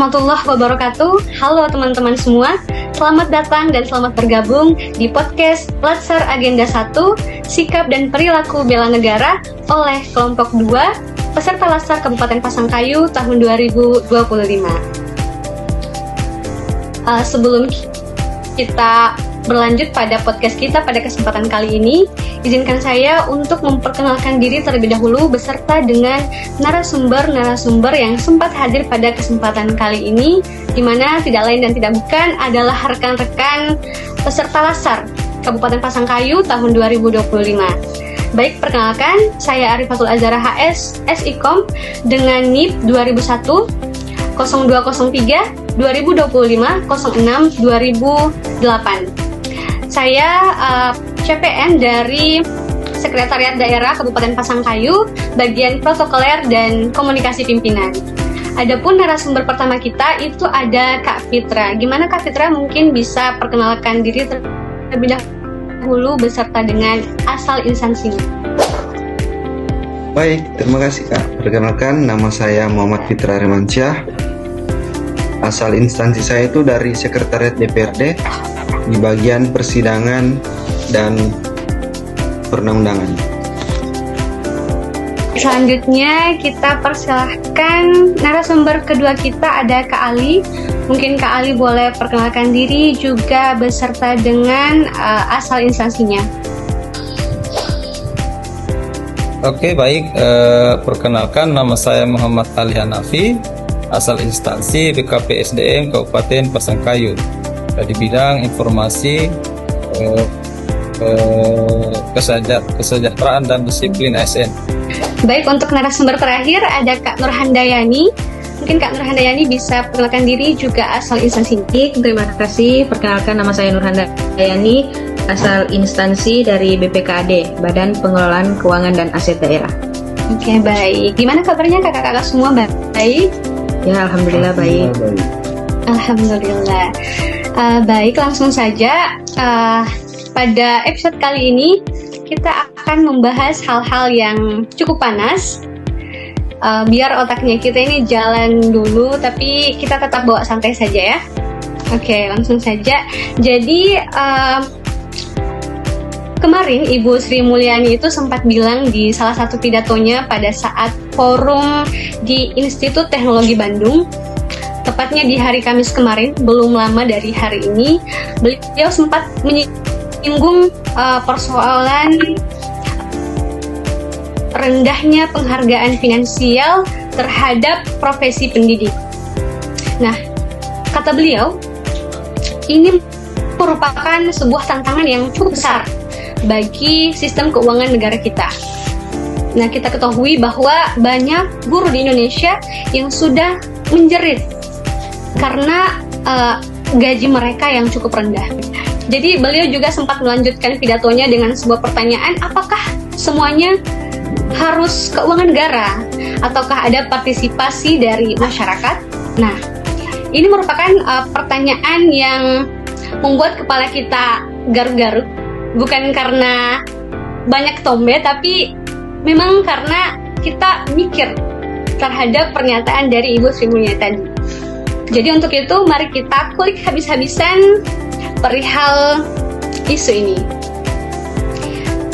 warahmatullahi wabarakatuh. Halo teman-teman semua, selamat datang dan selamat bergabung di podcast Latsar Agenda 1, Sikap dan Perilaku Bela Negara oleh kelompok 2, peserta Latsar Kabupaten Pasangkayu tahun 2025. Sebelum kita berlanjut pada podcast kita pada kesempatan kali ini, izinkan saya untuk memperkenalkan diri terlebih dahulu beserta dengan narasumber-narasumber yang sempat hadir pada kesempatan kali ini, di mana tidak lain dan tidak bukan adalah rekan-rekan peserta Latsar Kabupaten Pasangkayu tahun 2025. Baik, perkenalkan, saya Arifatul Azhara HS, SIKOM dengan NIP 2001 0203 2025 06 2008. Saya CPN dari Sekretariat Daerah Kabupaten Pasangkayu, bagian protokoler dan komunikasi pimpinan. Adapun narasumber pertama kita itu ada Kak Fitra. Gimana Kak Fitra, mungkin bisa perkenalkan diri terlebih dahulu beserta dengan asal instansinya. Baik, terima kasih Kak. Perkenalkan, nama saya Muhammad Fitra Remansyah. Asal instansi saya itu dari Sekretariat DPRD di bagian persidangan dan perundang-undangan. Selanjutnya kita persilahkan narasumber kedua kita ada Kak Ali. Mungkin Kak Ali boleh perkenalkan diri juga beserta dengan asal instansinya. Oke, baik. Perkenalkan, nama saya Muhammad Ali Hanafi, asal instansi BKPSDM Kabupaten Pasangkayu, di bidang informasi, kesejahteraan dan disiplin ASN. Baik, untuk narasumber terakhir ada Kak Nur Handayani. Mungkin Kak Nur Handayani bisa perkenalkan diri juga asal instansi. Terima kasih. Perkenalkan, nama saya Nur Handayani, asal instansi dari BPKAD, Badan Pengelolaan Keuangan dan Aset Daerah. Oke, baik. Gimana kabarnya kakak-kakak semua? Baik? Ya, alhamdulillah baik. Alhamdulillah. Baik, langsung saja. Pada episode kali ini kita akan membahas hal-hal yang cukup panas. Biar otaknya kita ini jalan dulu, tapi kita tetap bawa santai saja ya. Oke, langsung saja. Jadi kemarin Ibu Sri Mulyani itu sempat bilang di salah satu pidatonya pada saat forum di Institut Teknologi Bandung, tepatnya di hari Kamis kemarin, belum lama dari hari ini, beliau sempat menyinggung persoalan rendahnya penghargaan finansial terhadap profesi pendidik. Nah, kata beliau, ini merupakan sebuah tantangan yang cukup besar bagi sistem keuangan negara kita. Nah, kita ketahui bahwa banyak guru di Indonesia yang sudah menjerit karena gaji mereka yang cukup rendah. Jadi beliau juga sempat melanjutkan pidatonya dengan sebuah pertanyaan, apakah semuanya harus keuangan negara ataukah ada partisipasi dari masyarakat? Nah, ini merupakan pertanyaan yang membuat kepala kita garuk-garuk, bukan karena banyak tombe, tapi memang karena kita mikir terhadap pernyataan dari Ibu Sri Mulyani tadi. Jadi untuk itu mari kita kulik habis-habisan perihal isu ini.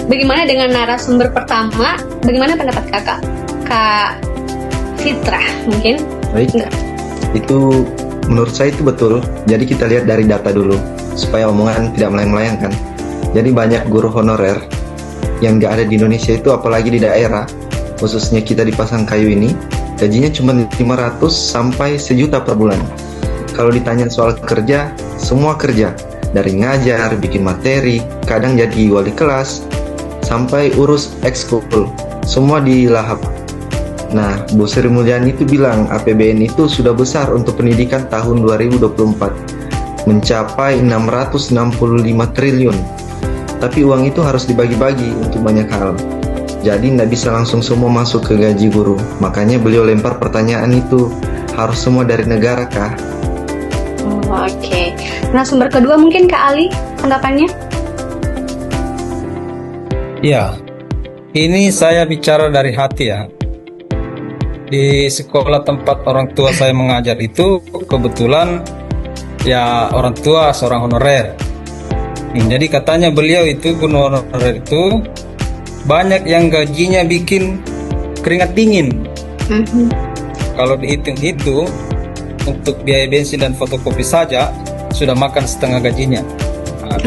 Bagaimana dengan narasumber pertama? Bagaimana pendapat kakak? Kak Fitra mungkin? Baik. Enggak. Itu menurut saya itu betul. Jadi kita lihat dari data dulu supaya omongan tidak melayang-layang kan. Jadi banyak guru honorer yang nggak ada di Indonesia itu, apalagi di daerah, khususnya kita di Pasangkayu ini, gajinya cuma 500 sampai 1 juta per bulan. Kalau ditanya soal kerja, semua kerja. Dari ngajar, bikin materi, kadang jadi wali kelas, sampai urus ekskul, semua dilahap. Nah, Bu Sri Mulyani itu bilang APBN itu sudah besar untuk pendidikan tahun 2024, mencapai 665 triliun. Tapi uang itu harus dibagi-bagi untuk banyak hal. Jadi nggak bisa langsung semua masuk ke gaji guru. Makanya beliau lempar pertanyaan itu, harus semua dari negara kah? Oke. Nah, sumber kedua mungkin Kak Ali, tanggapannya? Ya, ini saya bicara dari hati ya. di sekolah tempat orang tua saya mengajar itu kebetulan ya orang tua seorang honorer. Jadi katanya beliau itu guru honorer itu banyak yang gajinya bikin keringat dingin. Kalau dihitung-hitung untuk biaya bensin dan fotokopi saja sudah makan setengah gajinya. Nah,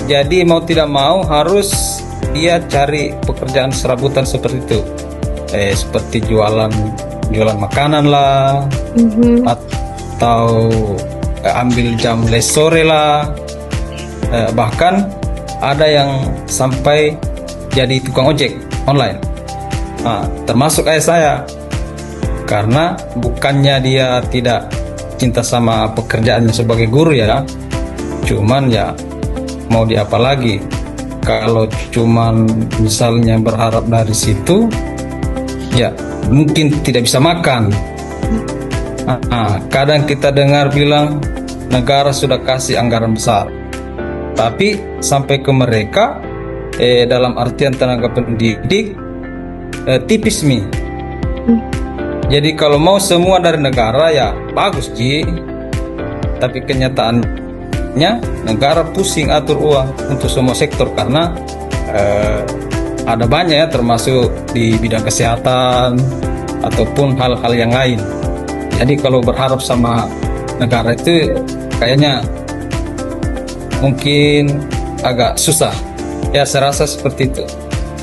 jadi mau tidak mau harus dia cari pekerjaan serabutan seperti itu, seperti jualan makanan lah, atau ambil jam les sore lah, bahkan ada yang sampai jadi tukang ojek online. Nah, termasuk ayah saya, karena bukannya dia tidak cinta sama pekerjaannya sebagai guru ya, cuman ya mau diapa lagi, kalau cuman misalnya berharap dari situ ya mungkin tidak bisa makan. Kadang kita dengar bilang negara sudah kasih anggaran besar, tapi sampai ke mereka dalam artian tenaga pendidik tipis mi. Jadi kalau mau semua dari negara ya bagus Ji, tapi kenyataannya negara pusing atur uang untuk semua sektor karena ada banyak ya, termasuk di bidang kesehatan ataupun hal-hal yang lain. Jadi kalau berharap sama negara itu kayaknya mungkin agak susah ya, saya rasa seperti itu.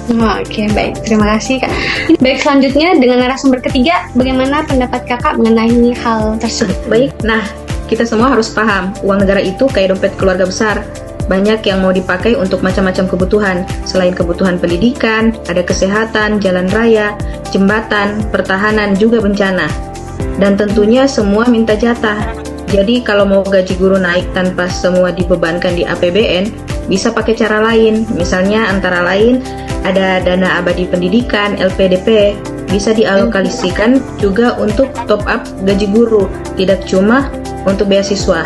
Oke, baik. Terima kasih, Kak. Baik, selanjutnya dengan narasumber ketiga, bagaimana pendapat Kakak mengenai hal tersebut? Baik, nah kita semua harus paham, uang negara itu kayak dompet keluarga besar. Banyak yang mau dipakai untuk macam-macam kebutuhan. Selain kebutuhan pendidikan, ada kesehatan, jalan raya, jembatan, pertahanan, juga bencana. Dan tentunya semua minta jatah. Jadi kalau mau gaji guru naik tanpa semua dibebankan di APBN, bisa pakai cara lain. Misalnya antara lain ada dana abadi pendidikan, LPDP, bisa dialokasikan juga untuk top up gaji guru, tidak cuma untuk beasiswa.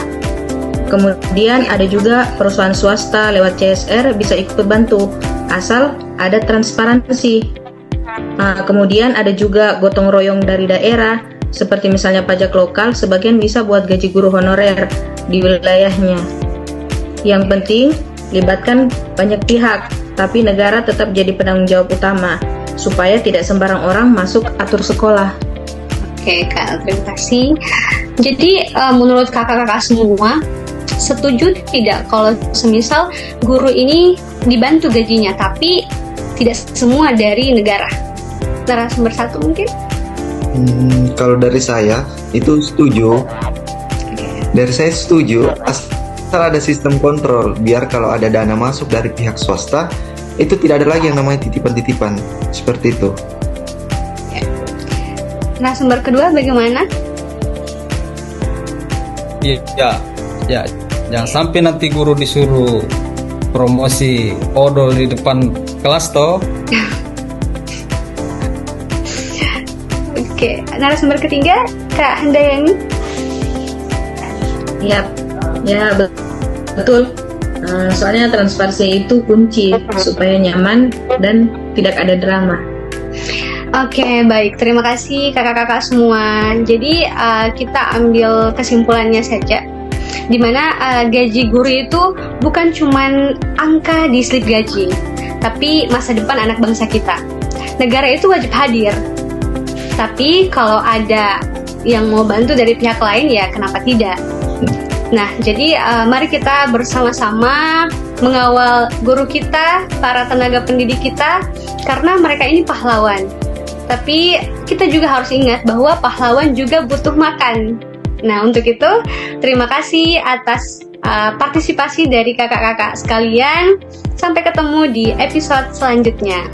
Kemudian ada juga perusahaan swasta lewat CSR bisa ikut bantu, asal ada transparansi. Kemudian ada juga gotong royong dari daerah, seperti misalnya pajak lokal, sebagian bisa buat gaji guru honorer di wilayahnya. Yang penting, libatkan banyak pihak, tapi negara tetap jadi penanggung jawab utama, supaya tidak sembarang orang masuk atur sekolah. Oke, Kak, terima kasih. Jadi, menurut kakak-kakak semua, setuju tidak kalau semisal guru ini dibantu gajinya, tapi tidak semua dari negara? Narasumber satu mungkin? Kalau dari saya itu setuju. Dari saya setuju, asal ada sistem kontrol, biar kalau ada dana masuk dari pihak swasta itu tidak ada lagi yang namanya titipan-titipan seperti itu. Narasumber kedua bagaimana? Ya, jangan sampai nanti guru disuruh promosi odol di depan kelas toh. Oke, narasumber ketiga Kak Handayani. Ya betul. Soalnya transparansi itu kunci supaya nyaman dan tidak ada drama. Oke, baik. Terima kasih kakak-kakak semua. Jadi kita ambil kesimpulannya saja, dimana gaji guru itu bukan cuman angka di slip gaji, tapi masa depan anak bangsa kita. Negara itu wajib hadir, tapi kalau ada yang mau bantu dari pihak lain ya kenapa tidak. Nah, jadi mari kita bersama-sama mengawal guru kita, para tenaga pendidik kita, karena mereka ini pahlawan. Tapi kita juga harus ingat bahwa pahlawan juga butuh makan. Nah, untuk itu terima kasih atas partisipasi dari kakak-kakak sekalian. Sampai ketemu di episode selanjutnya.